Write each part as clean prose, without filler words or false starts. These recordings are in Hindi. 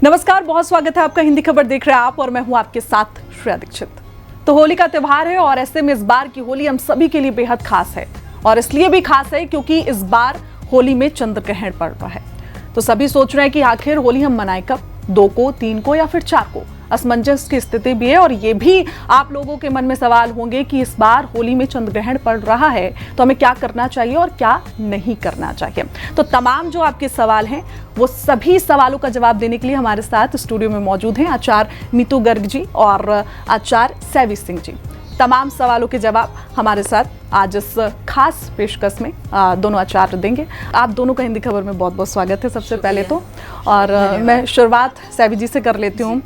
नमस्कार, बहुत स्वागत है आपका। हिंदी खबर देख रहे हैं आप और मैं हूं आपके साथ श्रेया दीक्षित। तो होली का त्योहार है और ऐसे में इस बार की होली हम सभी के लिए बेहद खास है और इसलिए भी खास है क्योंकि इस बार होली में चंद्र ग्रहण पड़ रहा है। तो सभी सोच रहे हैं कि आखिर होली हम मनाएं कब, 2 को, 3 को या फिर 4 को। असमंजस की स्थिति भी है और ये भी आप लोगों के मन में सवाल होंगे कि इस बार होली में चंद्र ग्रहण पड़ रहा है तो हमें क्या करना चाहिए और क्या नहीं करना चाहिए। तो तमाम जो आपके सवाल हैं वो सभी सवालों का जवाब देने के लिए हमारे साथ स्टूडियो में मौजूद हैं आचार्य नीतू गर्ग जी और आचार्य सैवी सिंह जी। तमाम सवालों के जवाब हमारे साथ आज इस खास पेशकश में दोनों आचार्य देंगे। आप दोनों का हिंदी खबर में बहुत बहुत स्वागत है सबसे पहले तो। और मैं शुरुआत सैवी जी से कर लेती हूँ।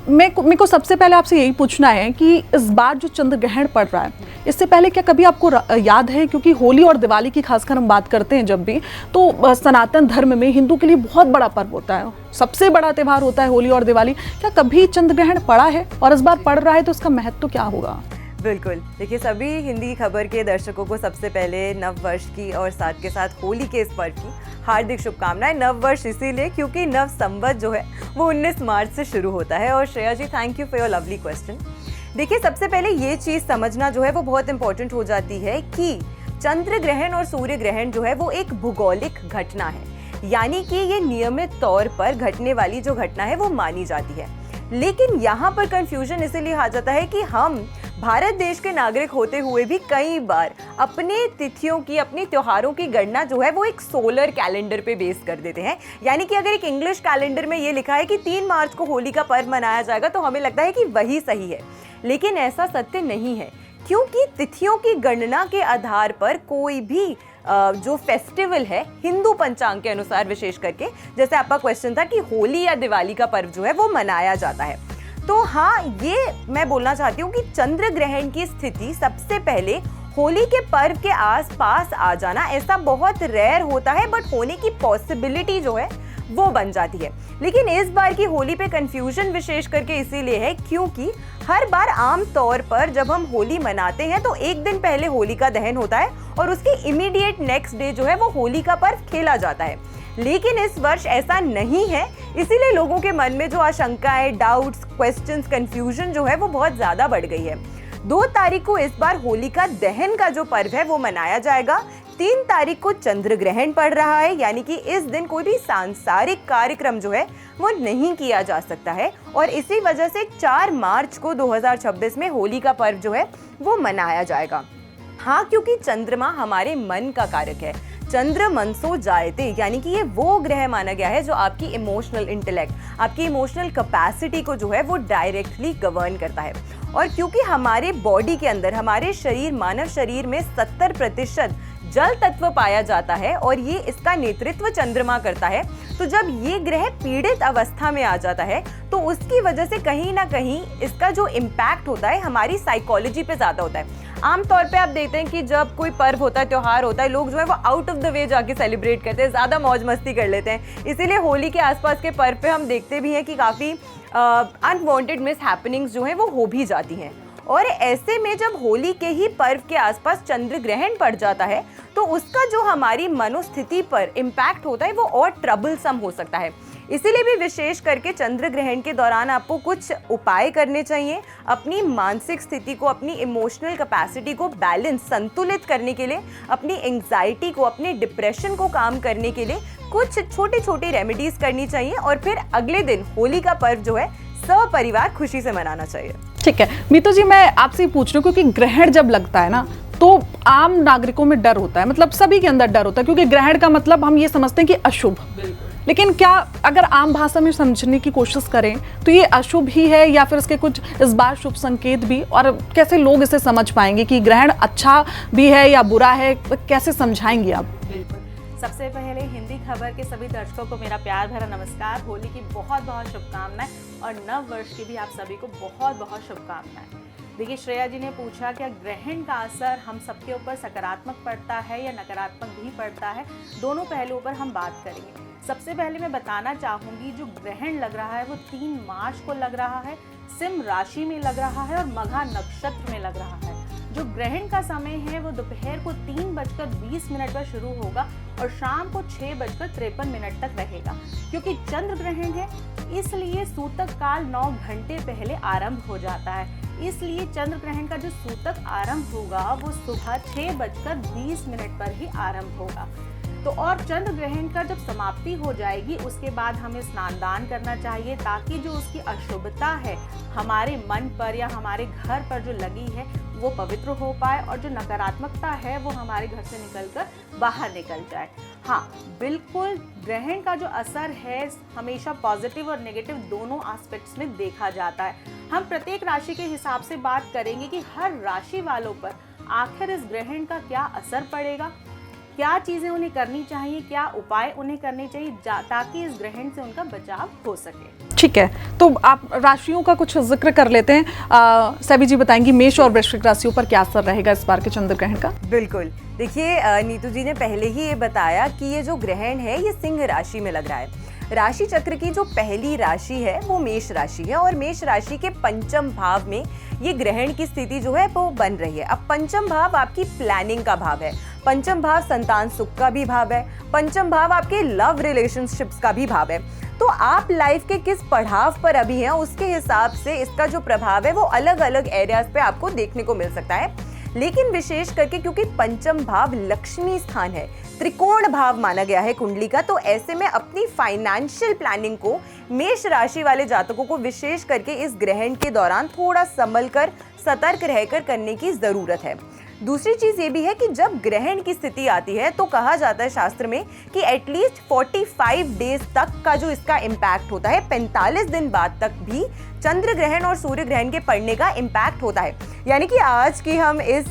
मेरे को सबसे पहले आपसे यही पूछना है कि इस बार जो चंद्र ग्रहण पड़ रहा है, इससे पहले क्या कभी आपको याद है, क्योंकि होली और दिवाली की खासकर हम बात करते हैं जब भी, तो सनातन धर्म में हिंदू के लिए बहुत बड़ा पर्व होता है, सबसे बड़ा त्यौहार होता है होली और दिवाली। क्या कभी चंद्र ग्रहण पड़ा है और इस बार पड़ रहा है तो उसका महत्व क्या होगा? बिल्कुल, देखिए सभी हिंदी खबर के दर्शकों को सबसे पहले नव वर्ष की और साथ के साथ होली के इस पर्व की हार्दिक शुभकामनाएं। नव वर्ष इसीलिए क्योंकि नव संवत जो है वो 19 मार्च से शुरू होता है। और Shreya ji, thank you for your lovely question. देखिए सबसे पहले ये चीज़ समझना जो है वो बहुत इंपॉर्टेंट हो जाती है कि चंद्र ग्रहण और सूर्य ग्रहण जो है वो एक भूगोलिक घटना है, यानी कि ये नियमित तौर पर घटने वाली जो घटना है वो मानी जाती है। लेकिन यहाँ पर कंफ्यूजन इसीलिए आ जाता है कि हम भारत देश के नागरिक होते हुए भी कई बार अपने तिथियों की, अपने त्योहारों की गणना जो है वो एक सोलर कैलेंडर पे बेस कर देते हैं। यानी कि अगर एक इंग्लिश कैलेंडर में ये लिखा है कि 3 मार्च को होली का पर्व मनाया जाएगा तो हमें लगता है कि वही सही है, लेकिन ऐसा सत्य नहीं है, क्योंकि तिथियों की गणना के आधार पर कोई भी जो फेस्टिवल है हिंदू पंचांग के अनुसार, विशेष करके जैसे आपका क्वेश्चन था कि होली या दिवाली का पर्व जो है वो मनाया जाता है, तो हाँ, ये मैं बोलना चाहती हूँ कि चंद्र ग्रहण की स्थिति सबसे पहले होली के पर्व के आसपास आ जाना ऐसा बहुत रेयर होता है, बट होने की पॉसिबिलिटी जो है वो बन जाती है। लेकिन इस बार की होली पे कंफ्यूजन विशेष करके इसीलिए है क्योंकि हर बार आम तौर पर जब हम होली मनाते हैं तो एक दिन पहले होली का दहन होता है और उसके इमीडिएट नेक्स्ट डे जो है वो होली का पर्व खेला जाता है। लेकिन इस वर्ष ऐसा नहीं है, इसीलिए लोगों के मन में जो आशंकाएं, डाउट्स, क्वेश्चंस, कंफ्यूजन जो है वो बहुत ज्यादा बढ़ गई है। 2 तारीख को इस बार होली का दहन का जो पर्व है वो मनाया जाएगा। 3 तारीख को चंद्र ग्रहण पड़ रहा है, यानी कि इस दिन कोई भी सांसारिक कार्यक्रम जो है वो नहीं किया जा सकता है और इसी वजह से 4 मार्च को 2026 में होली का पर्व जो है वो मनाया जाएगा। हाँ, क्योंकि चंद्रमा हमारे मन का कारक है, चंद्र मनसो जायते, यानी कि ये वो ग्रह माना गया है जो आपकी इमोशनल इंटेलेक्ट, आपकी इमोशनल कैपेसिटी को जो है वो डायरेक्टली गवर्न करता है। और क्योंकि हमारे बॉडी के अंदर, हमारे शरीर, मानव शरीर में 70% जल तत्व पाया जाता है और ये इसका नेतृत्व चंद्रमा करता है, तो जब ये ग्रह पीड़ित अवस्था में आ जाता है तो उसकी वजह से कहीं ना कहीं इसका जो इम्पैक्ट होता है हमारी साइकोलॉजी पे ज्यादा होता है। आमतौर पे आप देखते हैं कि जब कोई पर्व होता है, त्योहार होता है, लोग जो है वो आउट ऑफ द वे जाके सेलिब्रेट करते हैं, ज्यादा मौज मस्ती कर लेते हैं। इसीलिए होली के आसपास के पर्व पे हम देखते भी हैं कि काफी अनवांटेड मिस हैपनिंग्स जो है वो हो भी जाती हैं। और ऐसे में जब होली के ही पर्व के आसपास चंद्र ग्रहण पड़ जाता है तो उसका जो हमारी मनोस्थिति पर इम्पैक्ट होता है वो और ट्रबलसम हो सकता है। इसीलिए भी विशेष करके चंद्र ग्रहण के दौरान आपको कुछ उपाय करने चाहिए अपनी मानसिक स्थिति को, अपनी इमोशनल कैपेसिटी को बैलेंस, संतुलित करने के लिए, अपनी एंग्जाइटी को, अपने डिप्रेशन को काम करने के लिए कुछ छोटी छोटी रेमेडीज करनी चाहिए और फिर अगले दिन होली का पर्व जो है सपरिवार खुशी से मनाना चाहिए। ठीक है मीतू जी, मैं आपसे ही पूछ रही हूँ क्योंकि ग्रहण जब लगता है ना तो आम नागरिकों में डर होता है, मतलब सभी के अंदर डर होता है, क्योंकि ग्रहण का मतलब हम ये समझते हैं कि अशुभ। लेकिन क्या अगर आम भाषा में समझने की कोशिश करें तो ये अशुभ ही है या फिर इसके कुछ इस बार शुभ संकेत भी, और कैसे लोग इसे समझ पाएंगे कि ग्रहण अच्छा भी है या बुरा है, कैसे समझाएंगे आप? सबसे पहले हिंदी खबर के सभी दर्शकों को मेरा प्यार भरा नमस्कार। होली की बहुत बहुत शुभकामनाएं और नव वर्ष की भी आप सभी को बहुत बहुत शुभकामनाएं। देखिए श्रेया जी ने पूछा क्या ग्रहण का असर हम सबके ऊपर सकारात्मक पड़ता है या नकारात्मक भी पड़ता है, दोनों पहलुओं पर हम बात करेंगे। सबसे पहले मैं बताना चाहूँगी जो ग्रहण लग रहा है वो 3 मार्च को लग रहा है, सिंह राशि में लग रहा है और मघा नक्षत्र में लग रहा है। जो ग्रहण का समय है वो दोपहर को 3:20 पर शुरू होगा और शाम को 6:53 तक रहेगा। क्योंकि चंद्र ग्रहण है इसलिए सूतक काल 9 घंटे पहले आरंभ हो जाता है। इसलिए चंद्र ग्रहण का जो सूतक आरंभ होगा वो सुबह 6:20 पर ही आरंभ होगा। तो और चंद्र ग्रहण का जब समाप्ति हो जाएगी उसके बाद हमें स्नान दान करना चाहिए, ताकि जो उसकी अशुभता है हमारे मन पर या हमारे घर पर जो लगी है वो पवित्र हो पाए और जो नकारात्मकता है वो हमारे घर से निकलकर बाहर निकल जाए। हाँ बिल्कुल, ग्रहण का जो असर है हमेशा पॉजिटिव और नेगेटिव दोनों एस्पेक्ट्स में देखा जाता है। हम प्रत्येक राशि के हिसाब से बात करेंगे कि हर राशि वालों पर आखिर इस ग्रहण का क्या असर पड़ेगा, क्या चीजें उन्हें करनी चाहिए, क्या उपाय उन्हें करने चाहिए ताकि इस ग्रहण से उनका बचाव हो सके। ठीक है, तो आप राशियों का कुछ जिक्र कर लेते हैं। सभी जी बताएंगी मेष और वृश्चिक राशियों पर क्या असर रहेगा इस बार के चंद्र ग्रहण का। बिल्कुल, देखिए नीतू जी ने पहले ही ये बताया कि ये जो ग्रहण है ये सिंह राशि में लग रहा है। राशि चक्र की जो पहली राशि है वो मेष राशि है और मेष राशि के पंचम भाव में ये ग्रहण की स्थिति जो है वो बन रही है। अब पंचम भाव आपकी प्लानिंग का भाव है, पंचम भाव संतान सुख का भी भाव है, पंचम भाव आपके लव रिलेशनशिप्स का भी भाव है। तो आप लाइफ के किस पड़ाव पर अभी हैं उसके हिसाब से इसका जो प्रभाव है वो अलग अलग एरियाज पे आपको देखने को मिल सकता है। लेकिन विशेष करके क्योंकि पंचम भाव लक्ष्मी स्थान है, त्रिकोण भाव माना गया है कुंडली का, तो ऐसे में अपनी फाइनेंशियल प्लानिंग को मेष राशि वाले जातकों को विशेष करके इस ग्रहण के दौरान थोड़ा संभल कर सतर्क रहकर करने की जरूरत है। दूसरी चीज ये भी है कि जब ग्रहण की स्थिति आती है तो कहा जाता है शास्त्र में कि एटलीस्ट 45 डेज तक का जो इसका इम्पैक्ट होता है, 45 दिन बाद तक भी चंद्र ग्रहण और सूर्य ग्रहण के पड़ने का इम्पैक्ट होता है। यानी कि आज की हम इस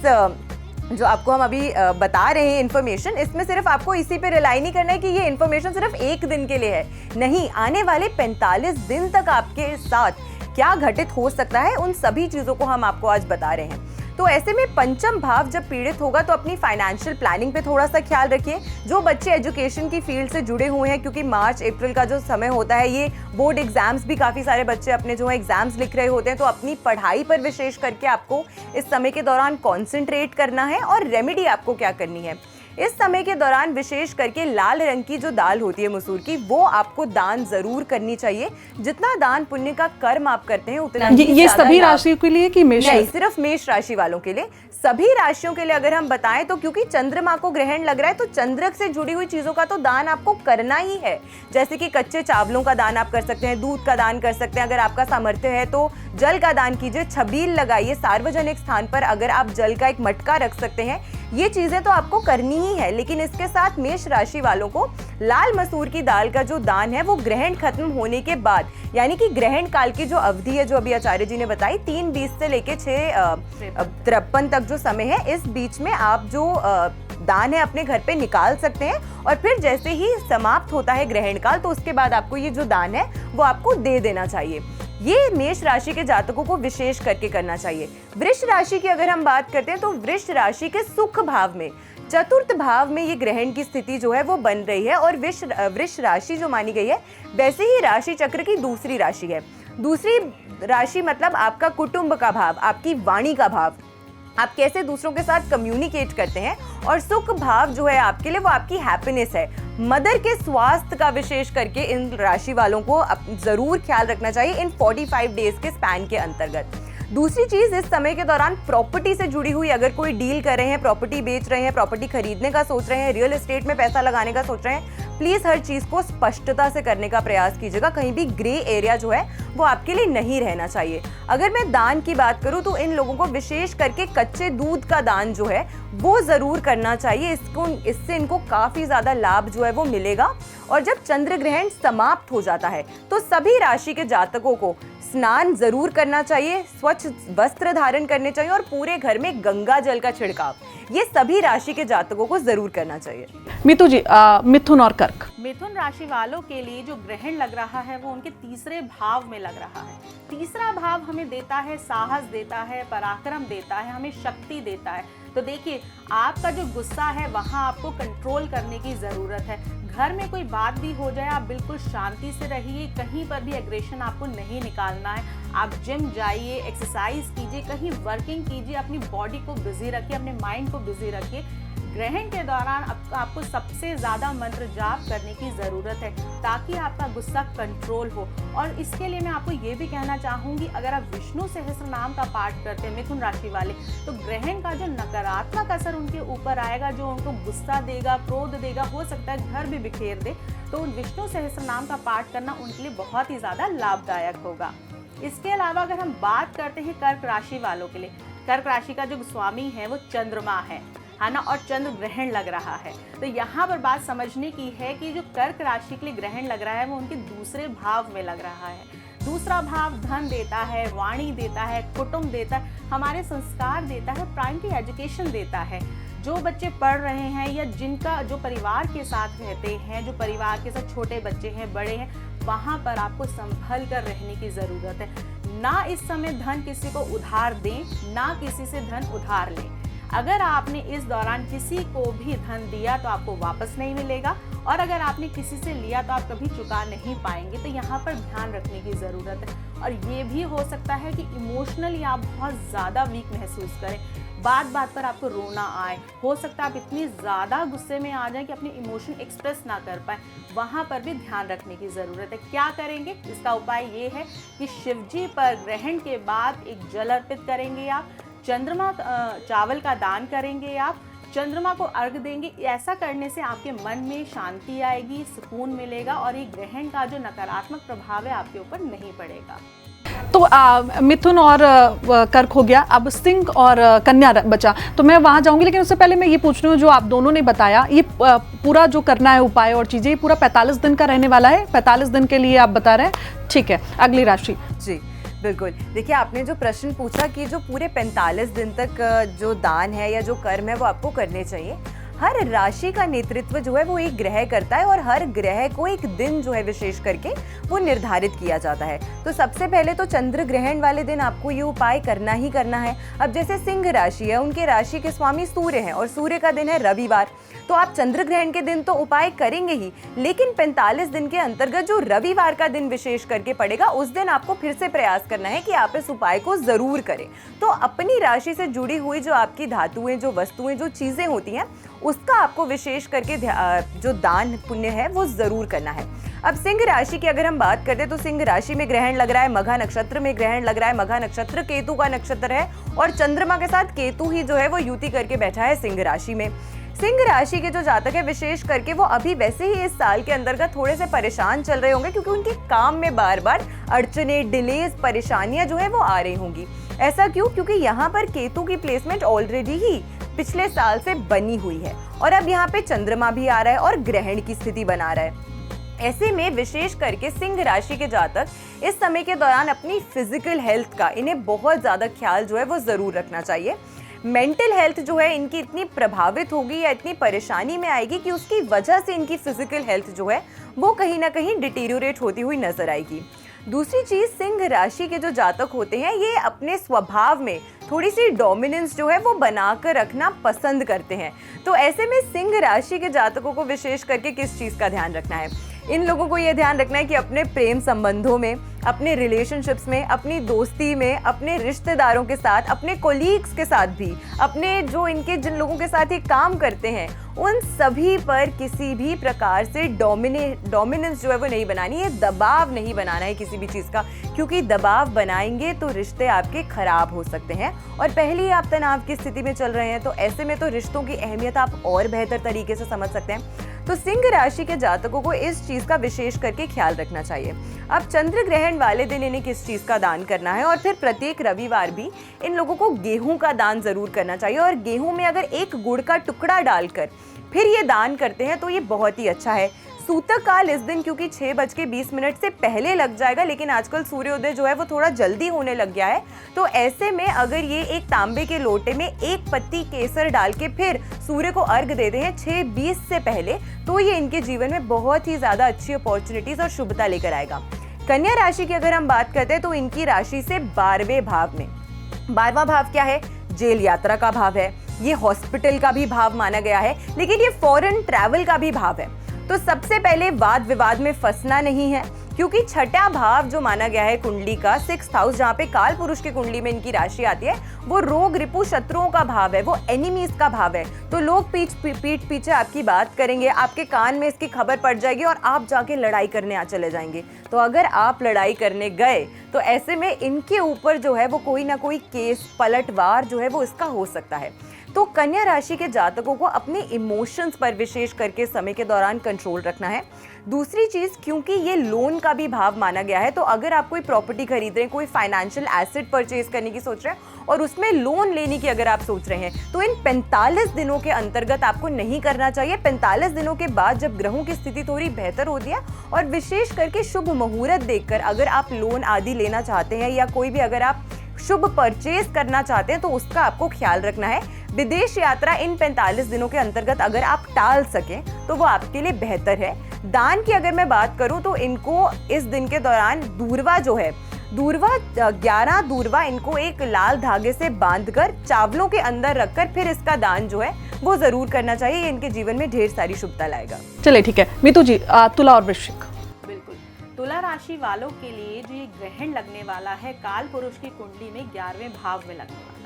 जो आपको हम अभी बता रहे हैं इन्फॉर्मेशन, इसमें सिर्फ आपको इसी पे रिलाई नहीं करना है कि ये इन्फॉर्मेशन सिर्फ एक दिन के लिए है, नहीं, आने वाले 45 दिन तक आपके साथ क्या घटित हो सकता है उन सभी चीजों को हम आपको आज बता रहे हैं। तो ऐसे में पंचम भाव जब पीड़ित होगा तो अपनी फाइनेंशियल प्लानिंग पे थोड़ा सा ख्याल रखिए। जो बच्चे एजुकेशन की फील्ड से जुड़े हुए हैं, क्योंकि मार्च अप्रैल का जो समय होता है ये बोर्ड एग्जाम्स भी काफ़ी सारे बच्चे अपने जो है एग्जाम्स लिख रहे होते हैं, तो अपनी पढ़ाई पर विशेष करके आपको इस समय के दौरान कॉन्सेंट्रेट करना है। और रेमेडी आपको क्या करनी है इस समय के दौरान, विशेष करके लाल रंग की जो दाल होती है मसूर की, वो आपको दान जरूर करनी चाहिए। जितना दान पुण्य का कर्म आप करते हैं उतना ये सभी राशियों के लिए कि मेष? नहीं, सिर्फ मेष राशि वालों के लिए। सभी राशियों के लिए अगर हम बताएं तो क्योंकि चंद्रमा को ग्रहण लग रहा है तो चंद्र से जुड़ी हुई चीजों का तो दान आपको करना ही है। जैसे कि कच्चे चावलों का दान आप कर सकते हैं, दूध का दान कर सकते हैं, अगर आपका सामर्थ्य है तो जल का दान कीजिए, छबील लगाइए, सार्वजनिक स्थान पर अगर आप जल का एक मटका रख सकते हैं, ये चीजें तो आपको करनी ही है। लेकिन इसके साथ मेष राशि वालों को लाल मसूर की दाल का जो दान है वो ग्रहण खत्म होने के बाद, यानी कि ग्रहण काल की जो अवधि है जो अभी आचार्य जी ने बताई 3:20 से लेके 6:53 तक जो समय है, इस बीच में आप जो दान है अपने घर पे निकाल सकते हैं। और फिर जैसे ही समाप्त होता है ग्रहण काल तो उसके बाद आपको ये जो दान है वो आपको दे देना चाहिए। ये मेष राशि के जातकों को विशेष करके करना चाहिए। वृष राशि की अगर हम बात करते हैं तो वृष राशि के सुख भाव में, चतुर्थ भाव में ये ग्रहण की स्थिति जो है वो बन रही है। और वृष राशि जो मानी गई है वैसे ही राशि चक्र की दूसरी राशि है। दूसरी राशि मतलब आपका कुटुंब का भाव, आपकी वाणी का भाव, आप कैसे दूसरों के साथ कम्युनिकेट करते हैं। और सुख भाव जो है आपके लिए वो आपकी हैप्पीनेस है। मदर के स्वास्थ्य का विशेष करके इन राशि वालों को जरूर ख्याल रखना चाहिए इन 45 डेज के स्पैन के अंतर्गत। दूसरी चीज, इस समय के दौरान प्रॉपर्टी से जुड़ी हुई अगर कोई डील कर रहे हैं, प्रॉपर्टी बेच रहे हैं, प्रॉपर्टी खरीदने का सोच रहे हैं, रियल एस्टेट में पैसा लगाने का सोच रहे हैं, प्लीज हर चीज को स्पष्टता से करने का प्रयास कीजिएगा। कहीं भी ग्रे एरिया जो है वो आपके लिए नहीं रहना चाहिए। अगर मैं दान की बात करूं तो इन लोगों को विशेष करके कच्चे दूध का दान जो है वो जरूर करना चाहिए। इससे इनको काफी ज्यादा लाभ जो है वो मिलेगा। और जब चंद्र ग्रहण समाप्त हो जाता है तो सभी राशि के जातकों को स्नान जरूर करना चाहिए, स्वच्छ वस्त्र धारण करने चाहिए और पूरे घर में गंगा जल का छिड़काव ये सभी राशि के जातकों को जरूर करना चाहिए। मीतू जी, मिथुन और कर्क, मिथुन राशि वालों के लिए जो ग्रहण लग रहा है वो उनके तीसरे भाव में लग रहा है। तीसरा भाव हमें देता है साहस, देता है पराक्रम, देता है हमें शक्ति देता है। तो देखिए, आपका जो गुस्सा है वहां आपको कंट्रोल करने की जरूरत है। घर में कोई बात भी हो जाए, आप बिल्कुल शांति से रहिए, कहीं पर भी एग्रेशन आपको नहीं निकालना है। आप जिम जाइए, एक्सरसाइज कीजिए, कहीं वर्किंग कीजिए, अपनी बॉडी को बिजी रखिए, अपने माइंड को बिजी रखिए। ग्रहण के दौरान आपको सबसे ज़्यादा मंत्र जाप करने की ज़रूरत है ताकि आपका गुस्सा कंट्रोल हो। और इसके लिए मैं आपको ये भी कहना चाहूँगी, अगर आप विष्णु सहस्त्र नाम का पाठ करते हैं मिथुन राशि वाले, तो ग्रहण का जो नकारात्मक असर उनके ऊपर आएगा, जो उनको गुस्सा देगा, क्रोध देगा, हो सकता है घर भी बिखेर दे, तो विष्णु सहस्त्र नाम का पाठ करना उनके लिए बहुत ही ज़्यादा लाभदायक होगा। इसके अलावा अगर हम बात करते हैं कर्क राशि वालों के लिए, कर्क राशि का जो स्वामी है वो चंद्रमा है ना, और चंद्र ग्रहण लग रहा है। तो यहाँ पर बात समझने की है कि जो कर्क राशि के लिए ग्रहण लग रहा है वो उनके दूसरे भाव में लग रहा है। दूसरा भाव धन देता है, वाणी देता है, कुटुंब देता है, हमारे संस्कार देता है, प्राइमरी एजुकेशन देता है। जो बच्चे पढ़ रहे हैं या जिनका जो परिवार के साथ रहते हैं, जो परिवार के साथ छोटे बच्चे हैं, बड़े हैं, वहाँ पर आपको संभल कर रहने की ज़रूरत है। ना इस समय धन किसी को उधार दें, ना किसी से धन उधार लें। अगर आपने इस दौरान किसी को भी धन दिया तो आपको वापस नहीं मिलेगा, और अगर आपने किसी से लिया तो आप कभी चुका नहीं पाएंगे। तो यहाँ पर ध्यान रखने की ज़रूरत है। और ये भी हो सकता है कि इमोशनली आप बहुत ज़्यादा वीक महसूस करें, बात बात पर आपको रोना आए, हो सकता है आप इतनी ज़्यादा गुस्से में आ जाएं कि अपने इमोशन एक्सप्रेस ना कर पाएँ। वहाँ पर भी ध्यान रखने की ज़रूरत है। क्या करेंगे? इसका उपाय ये है कि शिवजी पर ग्रहण के बाद एक जल अर्पित करेंगे आप, चंद्रमा चावल का दान करेंगे आप, चंद्रमा को अर्घ देंगे। ऐसा करने से आपके मन में शांति आएगी, सुकून मिलेगा, और ये ग्रहण का जो नकारात्मक प्रभाव है आपके ऊपर नहीं पड़ेगा। तो मिथुन और कर्क हो गया, अब सिंह और कन्या बचा। तो मैं वहां जाऊंगी, लेकिन उससे पहले मैं ये पूछ रही हूँ, जो आप दोनों ने बताया, ये पूरा जो करना है उपाय और चीजें, ये पूरा 45 दिन का रहने वाला है? 45 दिन के लिए आप बता रहे हैं, ठीक है। अगली राशि जी बिल्कुल। देखिए, आपने जो प्रश्न पूछा कि जो पूरे 45 दिन तक जो दान है या जो कर्म है वो आपको करने चाहिए, हर राशि का नेतृत्व जो है वो एक ग्रह करता है, और हर ग्रह को एक दिन जो है विशेष करके वो निर्धारित किया जाता है। तो सबसे पहले तो चंद्र ग्रहण वाले दिन आपको ये उपाय करना ही करना है। अब जैसे सिंह राशि है, उनके राशि के स्वामी सूर्य हैं, और सूर्य का दिन है रविवार, तो आप चंद्र ग्रहण के दिन तो उपाय करेंगे ही, लेकिन 45 दिन के अंतर्गत जो रविवार का दिन विशेष करके पड़ेगा, उस दिन आपको फिर से प्रयास करना है कि आप इस उपाय को जरूर करें। तो अपनी राशि से जुड़ी हुई जो आपकी धातुएं, जो वस्तुएं, जो चीजें होती हैं, उसका आपको विशेष करके जो दान पुण्य है वो जरूर करना है। अब सिंह राशि की अगर हम बात करते हैं, तो सिंह राशि में ग्रहण लग रहा है, मघा नक्षत्र में ग्रहण लग रहा है। मघा नक्षत्र केतु का नक्षत्र है, और चंद्रमा के साथ केतु ही जो है वो युति करके बैठा है सिंह राशि में। सिंह राशि के जो जातक है, विशेष करके वो अभी वैसे ही इस साल के अंतर्गत थोड़े से परेशान चल रहे होंगे, क्योंकि उनके काम में बार बार अड़चने, डिलेज, परेशानियां जो है वो आ रही होंगी। ऐसा क्यों? क्योंकि यहाँ पर केतु की प्लेसमेंट ऑलरेडी ही पिछले साल से बनी हुई है, और अब यहाँ पे चंद्रमा भी आ रहा है और ग्रहण की स्थिति बना रहा है। ऐसे में विशेष करके सिंह राशि के जातक इस समय के दौरान अपनी फिजिकल हेल्थ का इन्हें बहुत ज्यादा ख्याल जो है वो जरूर रखना चाहिए। मेंटल हेल्थ जो है इनकी इतनी प्रभावित होगी या इतनी परेशानी में आएगी कि उसकी वजह से इनकी फिजिकल हेल्थ जो है वो कहीं ना कहीं डिटीरियोरेट होती हुई नजर आएगी। दूसरी चीज, सिंह राशि के जो जातक होते हैं, ये अपने स्वभाव में थोड़ी सी डोमिनेंस जो है वो बनाकर रखना पसंद करते हैं। तो ऐसे में सिंह राशि के जातकों को विशेष करके किस चीज का ध्यान रखना है? इन लोगों को ये ध्यान रखना है कि अपने प्रेम संबंधों में, अपने रिलेशनशिप्स में, अपनी दोस्ती में, अपने रिश्तेदारों के साथ, अपने कोलीग्स के साथ भी, अपने जो इनके जिन लोगों के साथ ये काम करते हैं, उन सभी पर किसी भी प्रकार से डोमिनेंस जो है वो नहीं बनानी है, दबाव नहीं बनाना है किसी भी चीज़ का, क्योंकि दबाव बनाएंगे तो रिश्ते आपके खराब हो सकते हैं। और पहले ही आप तनाव की स्थिति में चल रहे हैं, तो ऐसे में तो रिश्तों की अहमियत आप और बेहतर तरीके से समझ सकते हैं। तो सिंह राशि के जातकों को इस चीज का विशेष करके ख्याल रखना चाहिए। अब चंद्र ग्रहण वाले दिन इन्हें किस चीज का दान करना है, और फिर प्रत्येक रविवार भी इन लोगों को गेहूं का दान जरूर करना चाहिए। और गेहूं में अगर एक गुड़ का टुकड़ा डालकर फिर ये दान करते हैं तो ये बहुत ही अच्छा है। सूतक काल इस दिन क्योंकि 6:20 से पहले लग जाएगा, लेकिन आजकल सूर्योदय जो है वो थोड़ा जल्दी होने लग गया है, तो ऐसे में अगर ये एक तांबे के लोटे में एक पत्ती केसर डाल के फिर सूर्य को अर्घ देते हैं 6:20 से पहले, तो ये इनके जीवन में बहुत ही ज्यादा अच्छी अपॉर्चुनिटीज और शुभता लेकर आएगा। कन्या राशि की अगर हम बात करते हैं, तो इनकी राशि से 12वें भाव में, 12वां भाव क्या है? जेल यात्रा का भाव है, ये हॉस्पिटल का भी भाव माना गया है, लेकिन ये फॉरेन ट्रैवल का भी भाव है। तो सबसे पहले वाद विवाद में फंसना नहीं है, क्योंकि छठा भाव जो माना गया है कुंडली का 6th हाउस, जहाँ पे काल पुरुष की कुंडली में इनकी राशि आती है, वो रोग रिपु शत्रुओं का भाव है, वो एनिमीज का भाव है। तो लोग पीठ पीछे आपकी बात करेंगे, आपके कान में इसकी खबर पड़ जाएगी और आप जाके लड़ाई करने चले जाएंगे। तो अगर आप लड़ाई करने गए तो ऐसे में इनके ऊपर जो है वो कोई ना कोई केस पलटवार जो है वो इसका हो सकता है। तो कन्या राशि के जातकों को अपने इमोशंस पर विशेष करके समय के दौरान कंट्रोल रखना है। दूसरी चीज़, क्योंकि ये लोन का भी भाव माना गया है, तो अगर आप कोई प्रॉपर्टी खरीद रहे हैं, कोई फाइनेंशियल एसेट परचेज करने की सोच रहे हैं और उसमें लोन लेने की अगर आप सोच रहे हैं, तो इन 45 दिनों के अंतर्गत आपको नहीं करना चाहिए। 45 दिनों के बाद जब ग्रहों की स्थिति थोड़ी बेहतर होती है और विशेष करके शुभ मुहूर्त देखकर अगर आप लोन आदि लेना चाहते हैं या कोई भी अगर आप शुभ परचेज करना चाहते हैं, तो उसका आपको ख्याल रखना है। विदेश यात्रा इन 45 दिनों के अंतर्गत अगर आप टाल सकें तो वो आपके लिए बेहतर है। दान की अगर मैं बात करूं तो इनको इस दिन के दौरान दूरवा जो है, 11 दूरवा इनको एक लाल धागे से बांधकर चावलों के अंदर रखकर फिर इसका दान जो है वो जरूर करना चाहिए। ये इनके जीवन में ढेर सारी शुभता लाएगा। चलिए ठीक है मीतू जी, तुला और वृश्चिक। बिल्कुल, तुला राशि वालों के लिए जो ये ग्रहण लगने वाला है काल पुरुष की कुंडली में 11वें भाव में लगने वाला है।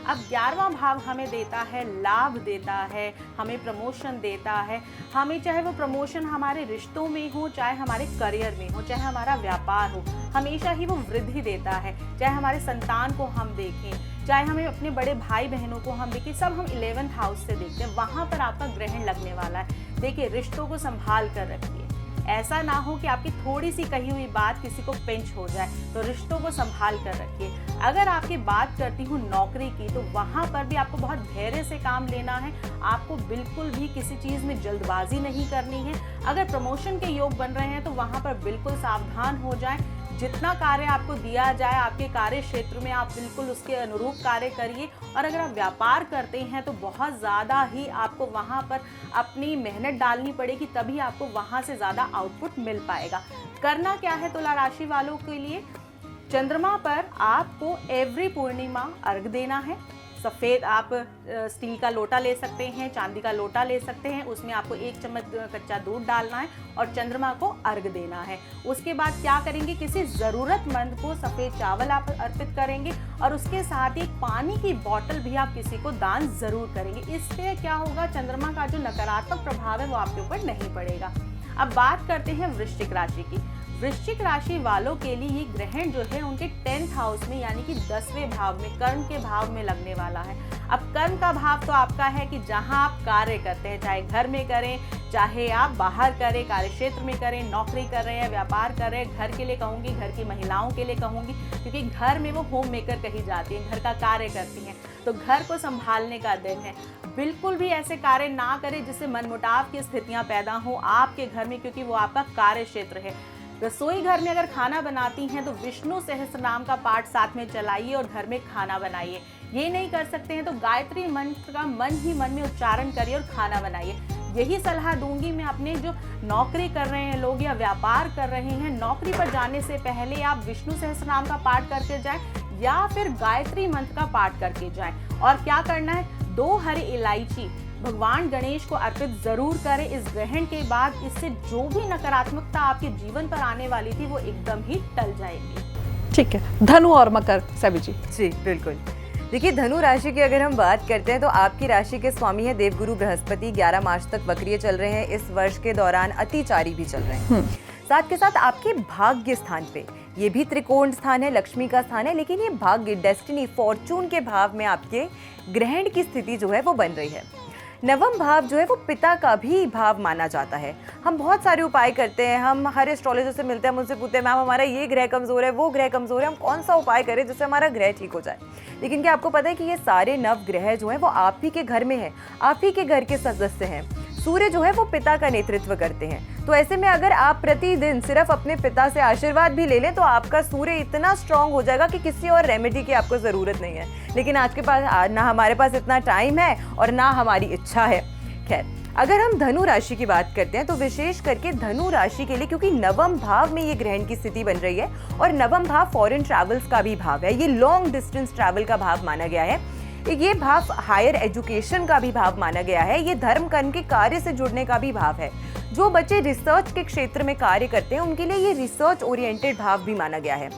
अब 11वां भाव हमें देता है लाभ, देता है हमें प्रमोशन, देता है हमें, चाहे वो प्रमोशन हमारे रिश्तों में हो, चाहे हमारे करियर में हो, चाहे हमारा व्यापार हो, हमेशा ही वो वृद्धि देता है। चाहे हमारे संतान को हम देखें, चाहे हमें अपने बड़े भाई बहनों को हम देखें, सब हम 11th हाउस से देखते हैं, वहाँ पर आपका ग्रहण लगने वाला है। देखिए, रिश्तों को संभाल कर रखिए, ऐसा ना हो कि आपकी थोड़ी सी कही हुई बात किसी को पिंच हो जाए, तो रिश्तों को संभाल कर रखिए। अगर आपकी बात करती हूँ नौकरी की, तो वहाँ पर भी आपको बहुत धैर्य से काम लेना है। आपको बिल्कुल भी किसी चीज़ में जल्दबाजी नहीं करनी है। अगर प्रमोशन के योग बन रहे हैं तो वहाँ पर बिल्कुल सावधान हो जाएं। जितना कार्य आपको दिया जाए आपके कार्य क्षेत्र में आप बिल्कुल उसके अनुरूप कार्य करिए। और अगर आप व्यापार करते हैं तो बहुत ज़्यादा ही आपको वहाँ पर अपनी मेहनत डालनी पड़ेगी, तभी आपको वहाँ से ज़्यादा आउटपुट मिल पाएगा। करना क्या है तुला राशि वालों के लिए, चंद्रमा पर आपको एवरी पूर्णिमा अर्घ देना है। सफ़ेद आप स्टील का लोटा ले सकते हैं, चांदी का लोटा ले सकते हैं, उसमें आपको 1 चम्मच कच्चा दूध डालना है और चंद्रमा को अर्घ देना है। उसके बाद क्या करेंगे, किसी ज़रूरतमंद को सफ़ेद चावल आप अर्पित करेंगे और उसके साथ ही पानी की बोतल भी आप किसी को दान ज़रूर करेंगे। इससे क्या होगा, चंद्रमा का जो नकारात्मक प्रभाव है वो आपके ऊपर नहीं पड़ेगा। अब बात करते हैं वृश्चिक राशि की। वृश्चिक राशि वालों के लिए ये ग्रहण जो है उनके 10th हाउस में यानी कि 10वें भाव में, कर्म के भाव में लगने वाला है। अब कर्म का भाव तो आपका है कि जहां आप कार्य करते हैं, चाहे घर में करें, चाहे आप बाहर करें, कार्य क्षेत्र में करें, नौकरी कर रहे हैं, व्यापार कर रहे हैं। घर के लिए कहूँगी, घर की महिलाओं के लिए कहूँगी, क्योंकि घर में वो होम मेकर कही जाती हैं, घर का कार्य करती हैं, तो घर को संभालने का दिन है। बिल्कुल भी ऐसे कार्य ना करें जिससे मनमुटाव की स्थितियाँ पैदा हो आपके घर में, क्योंकि वो आपका कार्य क्षेत्र है। रसोई घर में अगर खाना बनाती हैं तो विष्णु सहस्त्र नाम का पाठ साथ में चलाइए और घर में खाना बनाइए। ये नहीं कर सकते हैं तो गायत्री मंत्र का मन ही मन में उच्चारण करिए और खाना बनाइए। यही सलाह दूंगी मैं अपने जो नौकरी कर रहे हैं लोग या व्यापार कर रहे हैं, नौकरी पर जाने से पहले आप विष्णु सहस्त्र नाम का पाठ करके जाएं या फिर गायत्री मंत्र का पाठ करके जाएं। और क्या करना है, 2 हरी इलायची भगवान गणेश को अर्पित जरूर करें इस ग्रहण के बाद। इससे जो भी नकारात्मकता आपके जीवन पर आने वाली थी वो एकदम ही टल जाएगी। ठीक है, धनु और मकर, सभी जी बिल्कुल। देखिए, धनु राशि की अगर हम बात करते हैं तो आपकी राशि के स्वामी है देवगुरु बृहस्पति। 11 मार्च तक वक्रीय चल रहे हैं, इस वर्ष के दौरान अतिचारी भी चल रहे हैं। साथ के साथ आपके भाग्य स्थान पे, ये भी त्रिकोण स्थान है, लक्ष्मी का स्थान है, लेकिन ये भाग्य, डेस्टिनी, फॉर्चून के भाव में आपके ग्रहण की स्थिति जो है वो बन रही है। 9वां भाव जो है वो पिता का भी भाव माना जाता है। हम बहुत सारे उपाय करते हैं, हम हर एस्ट्रोलॉजर से मिलते हैं, मुझसे पूछते हैं मैम हमारा ये ग्रह कमज़ोर है, वो ग्रह कमज़ोर है, हम कौन सा उपाय करें जिससे हमारा ग्रह ठीक हो जाए। लेकिन क्या आपको पता है कि ये सारे नवग्रह जो हैं वो आप ही के घर में हैं, आप ही के घर के सदस्य हैं। सूर्य जो है वो पिता का नेतृत्व करते हैं। तो ऐसे में अगर आप प्रतिदिन सिर्फ अपने पिता से आशीर्वाद भी ले लें तो आपका सूर्य इतना स्ट्रांग हो जाएगा कि किसी और रेमेडी की आपको ज़रूरत नहीं है। लेकिन आज के पास ना हमारे पास इतना टाइम है और ना हमारी इच्छा है। खैर, अगर हम धनु राशि की बात करते हैं तो विशेष करके धनु राशि के लिए, क्योंकि 9वां भाव में ये ग्रहण की स्थिति बन रही है और 9वां भाव फॉरेन ट्रैवल्स का भी भाव है, ये लॉन्ग डिस्टेंस ट्रैवल का भाव माना गया है। ये भाव हायर एजुकेशन का भी भाव माना गया है। ये धर्म कर्म के कार्य से जुड़ने का भी भाव है। जो बच्चे रिसर्च के क्षेत्र में कार्य करते हैं उनके लिए ये रिसर्च ओरिएंटेड भाव भी माना गया है।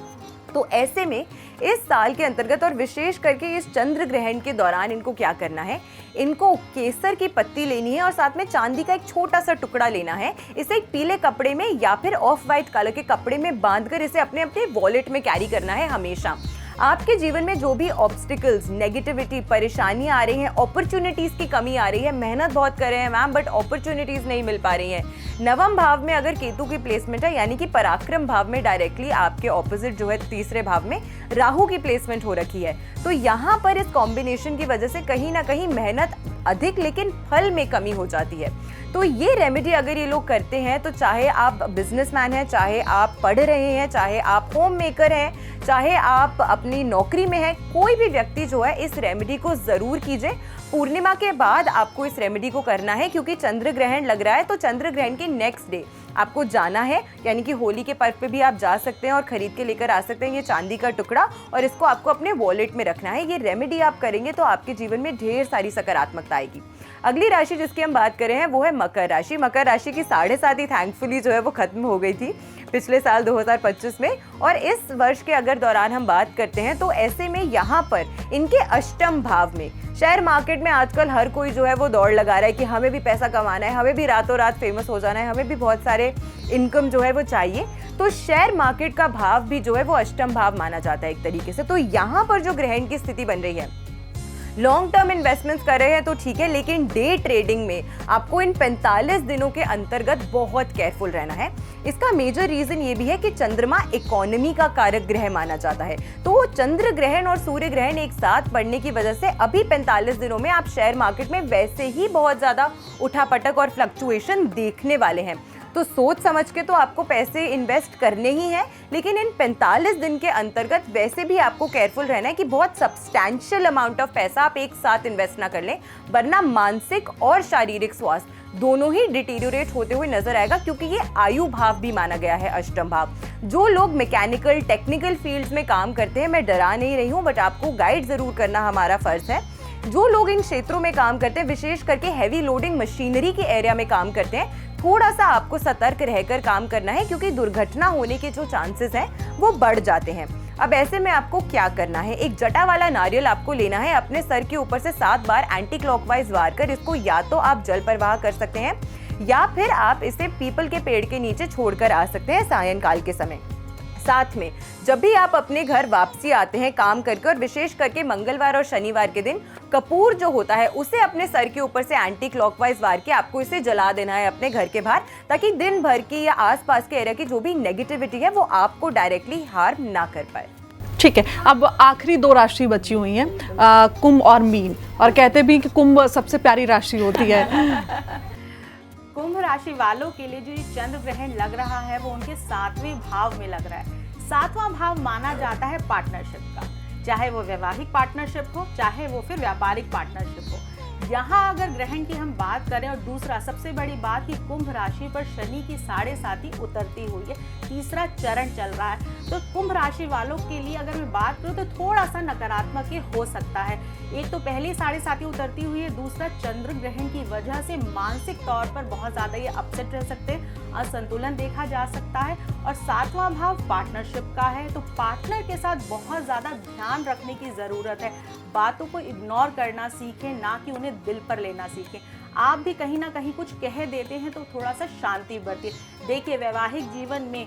तो ऐसे में इस साल के अंतर्गत और विशेष करके इस चंद्र ग्रहण के दौरान इनको क्या करना है, इनको केसर की पत्ती लेनी है और साथ में चांदी का एक छोटा सा टुकड़ा लेना है। इसे एक पीले कपड़े में या फिर ऑफ वाइट कलर के कपड़े में बांधकर इसे अपने अपने वॉलेट में कैरी करना है हमेशा। आपके जीवन में जो भी ऑब्स्टिकल्स, नेगेटिविटी, परेशानियां आ रही हैं, अपॉर्चुनिटीज की कमी आ रही है, मेहनत बहुत कर रहे हैं मैम बट अपॉर्चुनिटीज नहीं मिल पा रही हैं। नवम भाव में अगर केतु की प्लेसमेंट है, यानी कि पराक्रम भाव में डायरेक्टली आपके ऑपोजिट जो है तीसरे भाव में राहु की प्लेसमेंट हो रखी है, तो यहाँ पर इस कॉम्बिनेशन की वजह से कहीं ना कहीं मेहनत अधिक लेकिन फल में कमी हो जाती है। तो ये रेमेडी अगर ये लोग करते हैं तो चाहे आप बिजनेसमैन हैं, चाहे आप पढ़ रहे हैं, चाहे आप होम मेकर हैं, चाहे आप अपनी नौकरी में हैं, कोई भी व्यक्ति जो है इस रेमेडी को ज़रूर कीजिए। पूर्णिमा के बाद आपको इस रेमेडी को करना है, क्योंकि चंद्र ग्रहण लग रहा है तो चंद्र ग्रहण के नेक्स्ट डे आपको जाना है, यानी कि होली के पर्व पे भी आप जा सकते हैं और खरीद के लेकर आ सकते हैं ये चांदी का टुकड़ा, और इसको आपको अपने वॉलेट में रखना है। ये रेमेडी आप करेंगे तो आपके जीवन में ढेर सारी सकारात्मकता आएगी। अगली राशि जिसकी हम बात कर रहे हैं वो है मकर राशि। मकर राशि की 7.5 थैंकफुली जो है वो खत्म हो गई थी पिछले साल 2025 में, और इस वर्ष के अगर दौरान हम बात करते हैं तो ऐसे में यहाँ पर इनके अष्टम भाव में शेयर मार्केट में आजकल हर कोई जो है वो दौड़ लगा रहा है कि हमें भी पैसा कमाना है, हमें भी रातों रात फेमस हो जाना है, हमें भी बहुत सारे इनकम जो है वो चाहिए। तो शेयर मार्केट का भाव भी जो है वो अष्टम भाव माना जाता है एक तरीके से। तो यहाँ पर जो ग्रहण की स्थिति बन रही है, लॉन्ग टर्म इन्वेस्टमेंट्स कर रहे हैं तो ठीक है, लेकिन डे ट्रेडिंग में आपको इन 45 दिनों के अंतर्गत बहुत केयरफुल रहना है। इसका मेजर रीजन ये भी है कि चंद्रमा इकोनॉमी का कारक ग्रह माना जाता है, तो चंद्र ग्रहण और सूर्य ग्रहण एक साथ पड़ने की वजह से अभी 45 दिनों में आप शेयर मार्केट में वैसे ही बहुत ज्यादा उठापटक और फ्लक्चुएशन देखने वाले हैं। तो सोच समझ के तो आपको पैसे इन्वेस्ट करने ही हैं, लेकिन इन 45 दिन के अंतर्गत वैसे भी आपको केयरफुल रहना है कि बहुत सब्सटैंशियल अमाउंट ऑफ पैसा आप एक साथ इन्वेस्ट ना कर लें, वरना मानसिक और शारीरिक स्वास्थ्य दोनों ही डिटीरियोरेट होते हुए नजर आएगा, क्योंकि ये आयु भाव भी माना गया है अष्टम भाव। जो लोग मैकेनिकल टेक्निकल फील्ड्स में काम करते हैं, मैं डरा नहीं रही हूँ बट आपको गाइड जरूर करना हमारा फर्ज है। जो लोग इन क्षेत्रों में काम करते हैं, विशेष करके हैवी लोडिंग मशीनरी के एरिया में काम करते हैं, थोड़ा सा आपको सतर्क रहकर काम करना है, क्योंकि दुर्घटना होने के जो चांसेस हैं वो बढ़ जाते हैं। अब ऐसे में आपको क्या करना है, एक जटा वाला नारियल आपको लेना है, अपने सर के ऊपर से 7 बार एंटी क्लॉकवाइज वार कर इसको या तो आप जल प्रवाह कर सकते हैं या फिर आप इसे पीपल के पेड़ के नीचे छोड़कर आ सकते हैं सायंकाल के समय। साथ में जब भी आप अपने घर वापसी आते हैं काम करके, और विशेष करके मंगलवार और शनिवार के दिन कपूर जो होता है उसे अपने सर के ऊपर से एंटी क्लॉकवाइज वार के आपको इसे जला देना है अपने घर के बाहर, ताकि दिन भर की या आसपास के एरिया की जो भी नेगेटिविटी है वो आपको डायरेक्टली हार्म ना कर पाए। ठीक है, अब आखिरी 2 राशि बची हुई हैं, कुंभ और मीन, और कहते भी कि कुंभ सबसे प्यारी राशि होती है। कुंभ राशि वालों के लिए जो ये चंद्र ग्रहण लग रहा है वो उनके 7वें भाव में लग रहा है। 7वां भाव माना जाता है पार्टनरशिप का, चाहे वो वैवाहिक पार्टनरशिप हो, चाहे वो फिर व्यापारिक पार्टनरशिप हो। यहाँ अगर ग्रहण की हम बात करें, और दूसरा सबसे बड़ी बात कि कुंभ राशि पर शनि की 7.5 उतरती हुई है, तीसरा चरण चल रहा है। तो कुंभ राशि वालों के लिए अगर मैं बात करूँ तो थोड़ा सा नकारात्मक ये हो सकता है। एक तो पहले 7.5 उतरती हुई है, दूसरा चंद्र ग्रहण की वजह से मानसिक तौर पर बहुत ज्यादा ये अपसेट रह सकते हैं, असंतुलन देखा जा सकता है। और 7वां भाव पार्टनरशिप का है, तो पार्टनर के साथ बहुत ज्यादा ध्यान रखने की जरूरत है। बातों को इग्नोर करना सीखें, ना कि उन्हें दिल पर लेना सीखें। आप भी कहीं ना कहीं कुछ कह देते हैं तो थोड़ा सा शांति बरतिए। देखिए, वैवाहिक जीवन में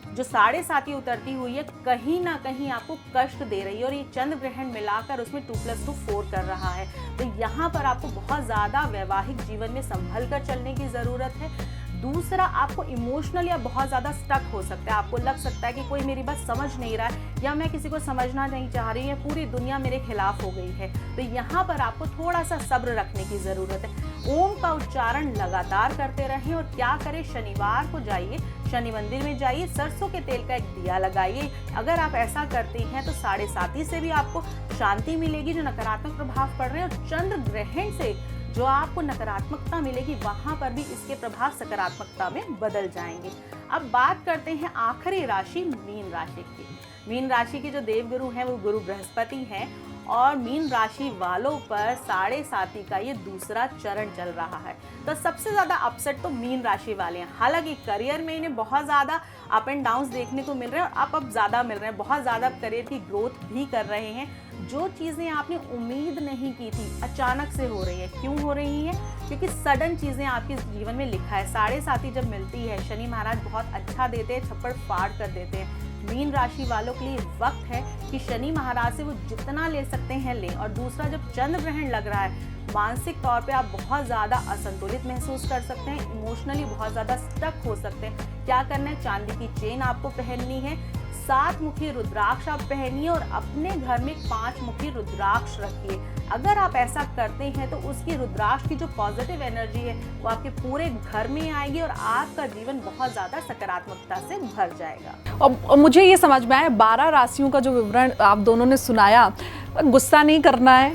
जो 7.5 उतरती हुई है कहीं ना कहीं आपको कष्ट दे रही है, और ये चंद्र ग्रहण मिलाकर उसमें 2+2 4 कर रहा है। तो यहाँ पर आपको बहुत ज्यादा वैवाहिक जीवन में संभल कर चलने की जरूरत है। दूसरा, आपको इमोशनल या बहुत ज़्यादा स्टक हो सकता है, आपको लग सकता है कि कोई मेरी बात समझ नहीं रहा है, या मैं किसी को समझना नहीं चाह रही हूँ, पूरी दुनिया मेरे खिलाफ हो गई है। तो यहाँ पर आपको थोड़ा सा सब्र रखने की ज़रूरत है। ओम का उच्चारण लगातार करते रहें, और क्या करें, शनिवार को जाइए, शनि मंदिर में जाइए, सरसों के तेल का एक दिया लगाइए। अगर आप ऐसा करते हैं तो 7.5 से भी आपको शांति मिलेगी जो नकारात्मक प्रभाव पड़ रहे हैं, और चंद्र ग्रहण से जो आपको नकारात्मकता मिलेगी वहां पर भी इसके प्रभाव सकारात्मकता में बदल जाएंगे। अब बात करते हैं आखिरी राशि मीन राशि की। मीन राशि के जो देवगुरु हैं वो गुरु बृहस्पति हैं, और मीन राशि वालों पर 7.5 का ये दूसरा चरण चल रहा है। तो सबसे ज़्यादा अपसेट तो मीन राशि वाले हैं। हालांकि करियर में इन्हें बहुत ज़्यादा अप एंड डाउन्स देखने को मिल रहे हैं और अब ज़्यादा मिल रहे हैं, बहुत ज़्यादा करियर की ग्रोथ भी कर रहे हैं। जो चीज़ें आपने उम्मीद नहीं की थी अचानक से हो रही है। क्यों हो रही हैं? क्योंकि सडन चीज़ें आपके जीवन में लिखा है। 7.5 जब मिलती है, शनि महाराज बहुत अच्छा देते हैं, छप्पड़ फाड़ कर देते हैं। मीन राशि वालों के लिए वक्त है कि शनि महाराज से वो जितना ले सकते हैं लें। और दूसरा, जब चंद्र ग्रहण लग रहा है, मानसिक तौर पे आप बहुत ज़्यादा असंतुलित महसूस कर सकते हैं, इमोशनली बहुत ज़्यादा स्टक हो सकते हैं। क्या करना है? चांदी की चेन आपको पहननी है, 7 मुखी रुद्राक्ष आप पहनिए और अपने घर में 5 मुखी रुद्राक्ष रखिए। अगर आप ऐसा करते हैं तो उसकी रुद्राक्ष की जो पॉजिटिव एनर्जी है वो आपके पूरे घर में आएगी और आपका जीवन बहुत ज़्यादा सकारात्मकता से भर जाएगा। और मुझे ये समझ में आया, 12 राशियों का जो विवरण आप दोनों ने सुनाया, गुस्सा नहीं करना है,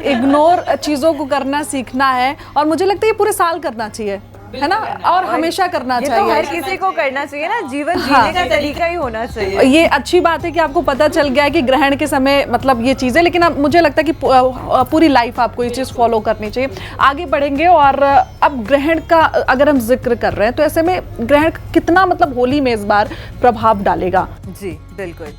इग्नोर चीज़ों को करना सीखना है, और मुझे लगता है ये पूरे साल करना चाहिए, है ना, और हमेशा करना ये चाहिए। तो हर किसी को करना चाहिए ना, जीवन जीने का तरीका ही होना चाहिए। ये अच्छी बात है कि आपको पता चल गया है कि ग्रहण के समय मतलब ये चीज़ें, लेकिन अब मुझे लगता है कि पूरी लाइफ आपको ये चीज़ फॉलो करनी चाहिए। आगे बढ़ेंगे, और अब ग्रहण का अगर हम जिक्र कर रहे हैं तो ऐसे में ग्रहण कितना मतलब होली में इस बार प्रभाव डालेगा? जी बिल्कुल।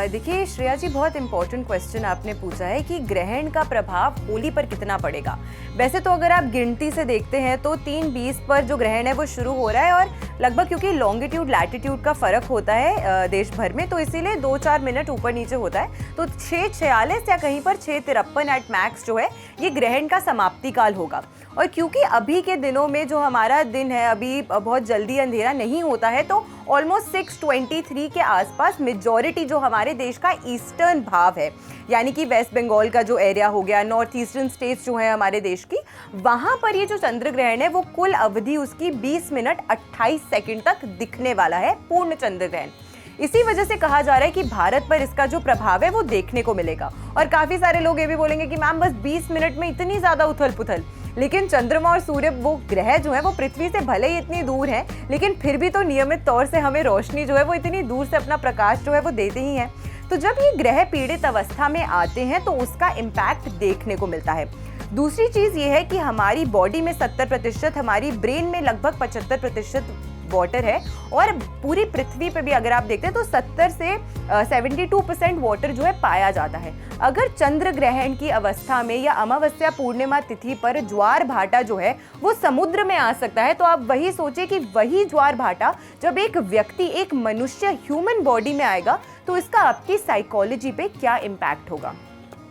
देखिए श्रेया जी, बहुत इंपॉर्टेंट क्वेश्चन आपने पूछा है कि ग्रहण का प्रभाव होली पर कितना पड़ेगा। वैसे तो अगर आप गिनती से देखते हैं तो 3:20 पर जो ग्रहण है वो शुरू हो रहा है, और लगभग क्योंकि लॉन्गिट्यूड लैटिट्यूड का फ़र्क होता है देश भर में, तो इसीलिए 2-4 मिनट ऊपर नीचे होता है। तो 6:46 या कहीं पर 6:53 एट मैक्स जो है ये ग्रहण का समाप्ति काल होगा। और क्योंकि अभी के दिनों में जो हमारा दिन है, अभी बहुत जल्दी अंधेरा नहीं होता है, तो ऑलमोस्ट 6:23 के आसपास मेजॉरिटी जो हमारे देश का ईस्टर्न भाग है, यानी कि वेस्ट बंगाल का जो एरिया हो गया, नॉर्थ ईस्टर्न स्टेट्स जो है हमारे देश की, वहाँ पर ये जो चंद्र ग्रहण है वो कुल अवधि उसकी 20 मिनट 28 सेकंड तक दिखने वाला है, पूर्ण चंद्र ग्रहण। इसी वजह से कहा जा रहा है कि भारत पर इसका जो प्रभाव है वो देखने को मिलेगा। और काफ़ी सारे लोग ये भी बोलेंगे कि मैम बस 20 मिनट में इतनी ज़्यादा उथल पुथल, लेकिन चंद्रमा और सूर्य वो ग्रह जो है वो पृथ्वी से भले ही इतनी दूर है, लेकिन फिर भी तो नियमित तौर से हमें रोशनी जो है वो इतनी दूर से अपना प्रकाश जो है वो देते ही हैं। तो जब ये ग्रह पीड़ित अवस्था में आते हैं तो उसका इम्पैक्ट देखने को मिलता है। दूसरी चीज़ ये है कि हमारी बॉडी में 70%, हमारी ब्रेन में लगभग 75% वाटर है, और पूरी पृथ्वी पे भी अगर आप देखते हैं तो 70 से 72% वाटर जो है पाया जाता है। अगर चंद्र ग्रहण की अवस्था में या अमावस्या पूर्णिमा तिथि पर ज्वार भाटा जो है वो समुद्र में आ सकता है, तो आप वही सोचिए कि वही ज्वार भाटा जब एक व्यक्ति, एक मनुष्य ह्यूमन बॉडी में आएगा तो इसका आपकी साइकोलॉजी पे क्या इम्पैक्ट होगा।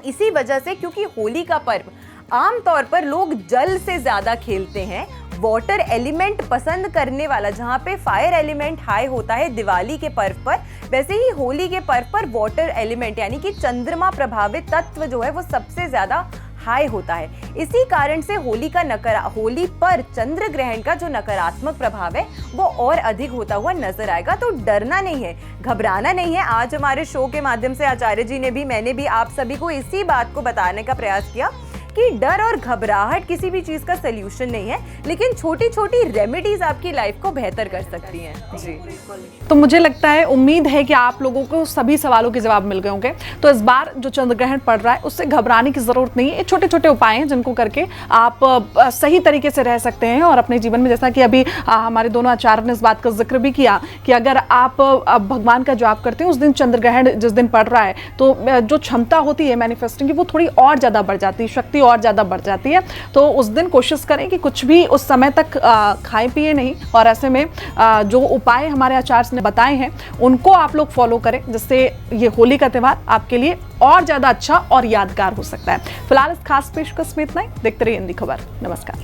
इसी वजह से, क्योंकि होली का पर्व आमतौर पर लोग जल से ज्यादा खेलते हैं, वाटर एलिमेंट पसंद करने वाला, जहाँ पे फायर एलिमेंट हाई होता है दिवाली के पर्व पर, वैसे ही होली के पर्व पर वाटर एलिमेंट यानी कि चंद्रमा प्रभावित तत्व जो है वो सबसे ज्यादा हाई होता है। इसी कारण से होली पर चंद्र ग्रहण का जो नकारात्मक प्रभाव है वो और अधिक होता हुआ नजर आएगा। तो डरना नहीं है, घबराना नहीं है। आज हमारे शो के माध्यम से आचार्य जी ने भी, मैंने भी आप सभी को इसी बात को बताने का प्रयास किया कि डर और घबराहट किसी भी चीज का सलूशन नहीं है, लेकिन छोटी छोटी रेमेडीज आपकी लाइफ को बेहतर कर सकती हैं। जी, तो मुझे लगता है, उम्मीद है कि आप लोगों को सभी सवालों के जवाब मिल गए होंगे। तो इस बार जो चंद्र ग्रहण पड़ रहा है उससे घबराने की जरूरत नहीं है। ये छोटे छोटे उपाय हैं जिनको करके आप सही तरीके से रह सकते हैं और अपने जीवन में, जैसा कि अभी हमारे दोनों आचार्य ने इस बात का जिक्र भी किया कि अगर आप भगवान का जाप करते हैं, उस दिन चंद्र ग्रहण जिस दिन पड़ रहा है, तो जो क्षमता होती है मैनिफेस्टिंग की वो थोड़ी और ज्यादा बढ़ जाती है, शक्ति और ज्यादा बढ़ जाती है। तो उस दिन कोशिश करें कि कुछ भी उस समय तक खाएं पिए नहीं, और ऐसे में जो उपाय हमारे आचार्य ने बताए हैं उनको आप लोग फॉलो करें, जिससे ये होली का त्यौहार आपके लिए और ज्यादा अच्छा और यादगार हो सकता है। फिलहाल इस खास पेशकश में इतना ही। देखते रहिए हिंदी खबर। नमस्कार।